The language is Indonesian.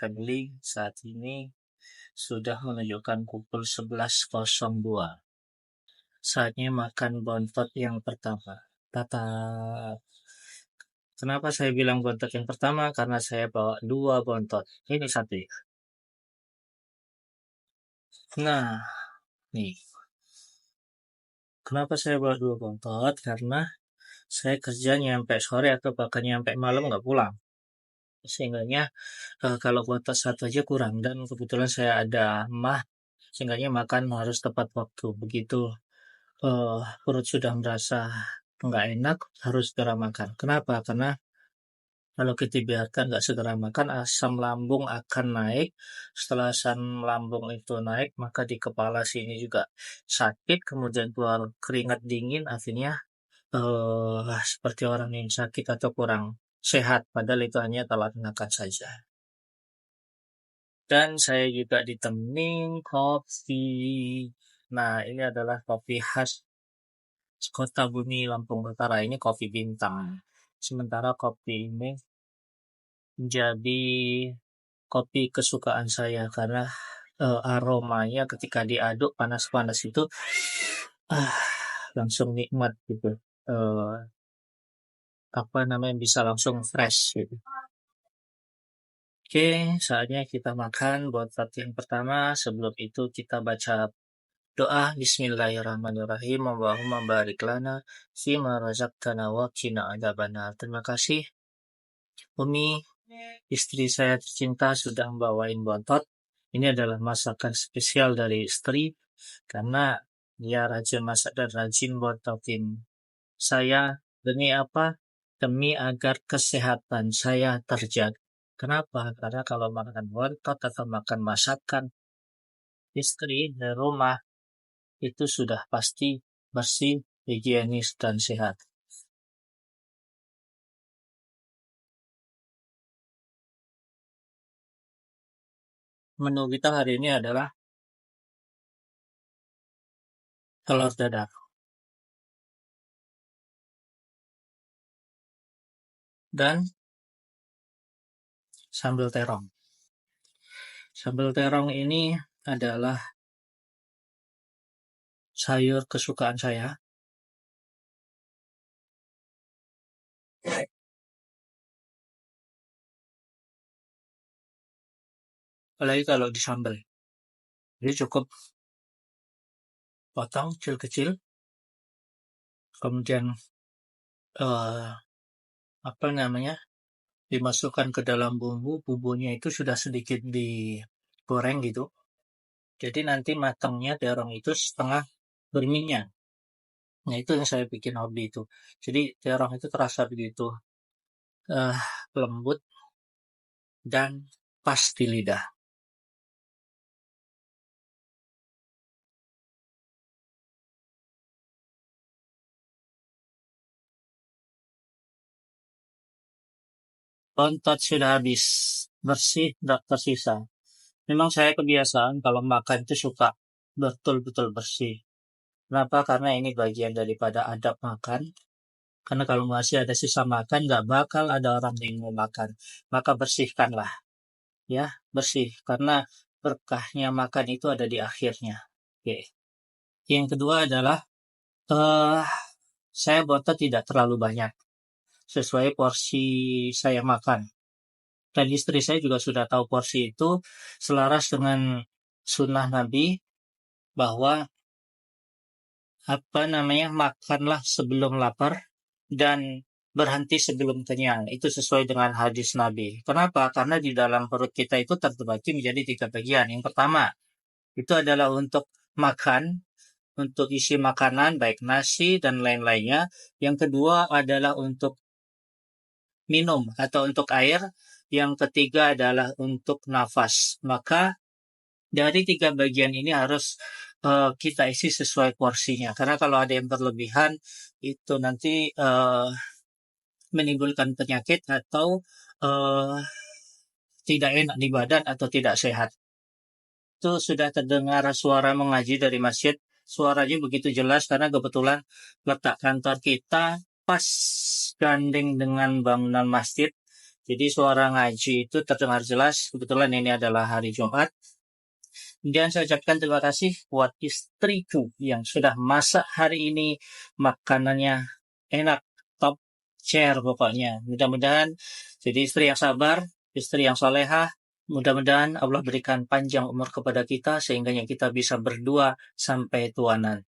Family. Saat ini sudah menunjukkan pukul 11.02. Saatnya makan bontot yang pertama. Tata. Kenapa saya bilang bontot yang pertama? Karena saya bawa 2 bontot. Ini satu ya. Nah, nih. Kenapa saya bawa 2 bontot? Karena saya kerja nyampe sore atau bahkan nyampe malam nggak pulang. Sehingganya kalau bontot satu aja kurang. Dan kebetulan saya ada mah, sehingganya makan harus tepat waktu. Begitu perut sudah merasa nggak enak, harus segera makan. Kenapa? Karena kalau kita biarkan nggak segera makan, asam lambung akan naik. Setelah asam lambung itu naik, maka di kepala sini juga sakit, kemudian keluar keringat dingin, akhirnya seperti orang yang sakit atau kurang sehat, padahal itu hanya telat makan saja. Dan saya juga ditemenin kopi. Nah, ini adalah kopi khas Kota Bumi Lampung Utara, ini kopi bintang. Sementara kopi ini menjadi kopi kesukaan saya karena aromanya ketika diaduk panas-panas itu langsung nikmat gitu. Bisa langsung fresh gitu. Oke, saatnya kita makan bontot yang pertama. Sebelum itu kita baca doa. Bismillahirrahmanirrahim. Allahumma barik lana fima razaqtana wa qina adzabannar. Terima kasih Umi, istri saya tercinta, sudah membawain bontot. Ini adalah masakan spesial dari istri karena dia rajin masak dan rajin bontotin saya. Demi apa? Demi agar kesehatan saya terjaga. Kenapa? Karena kalau makan bontot atau makan masakan istri di rumah itu sudah pasti bersih, higienis, dan sehat. Menu kita hari ini adalah telur dadar dan sambal terong. Sambal terong ini adalah sayur kesukaan saya. Apalagi kalau di sambal. Jadi cukup potong kecil-kecil, kemudian dimasukkan ke dalam bumbunya itu sudah sedikit digoreng gitu. Jadi nanti matangnya terong itu setengah berminyak. Nah, itu yang saya bikin hobi itu. Jadi terong itu terasa begitu lembut dan pas di lidah. Bontot sudah habis, bersih, tak tersisa. Memang saya kebiasaan kalau makan itu suka betul-betul bersih. Kenapa? Karena ini bagian daripada adab makan. Karena kalau masih ada sisa makan, nggak bakal ada orang yang mau makan. Maka bersihkanlah, ya, bersih. Karena berkahnya makan itu ada di akhirnya. Oke. Yang kedua adalah, saya bontot tidak terlalu banyak, sesuai porsi saya makan. Dan istri saya juga sudah tahu porsi itu selaras dengan sunnah Nabi bahwa makanlah sebelum lapar dan berhenti sebelum kenyang. Itu sesuai dengan hadis Nabi. Kenapa? Karena di dalam perut kita itu terbagi menjadi 3 bagian. Yang pertama, itu adalah untuk makan, untuk isi makanan, baik nasi dan lain-lainnya. Yang kedua adalah untuk minum atau untuk air. Yang ketiga adalah untuk nafas. Maka dari 3 bagian ini harus kita isi sesuai porsinya. Karena kalau ada yang berlebihan, itu nanti menimbulkan penyakit atau tidak enak di badan atau tidak sehat. Itu sudah terdengar suara mengaji dari masjid. Suaranya begitu jelas karena kebetulan letak kantor kita pas gandeng dengan bangunan masjid. Jadi suara ngaji itu terdengar jelas. Kebetulan ini adalah hari Jumat. Kemudian saya ucapkan terima kasih buat istriku yang sudah masak hari ini. Makanannya enak, top chair pokoknya. Mudah-mudahan jadi istri yang sabar, istri yang solehah. Mudah-mudahan Allah berikan panjang umur kepada kita sehingga kita bisa berdua sampai tuanan.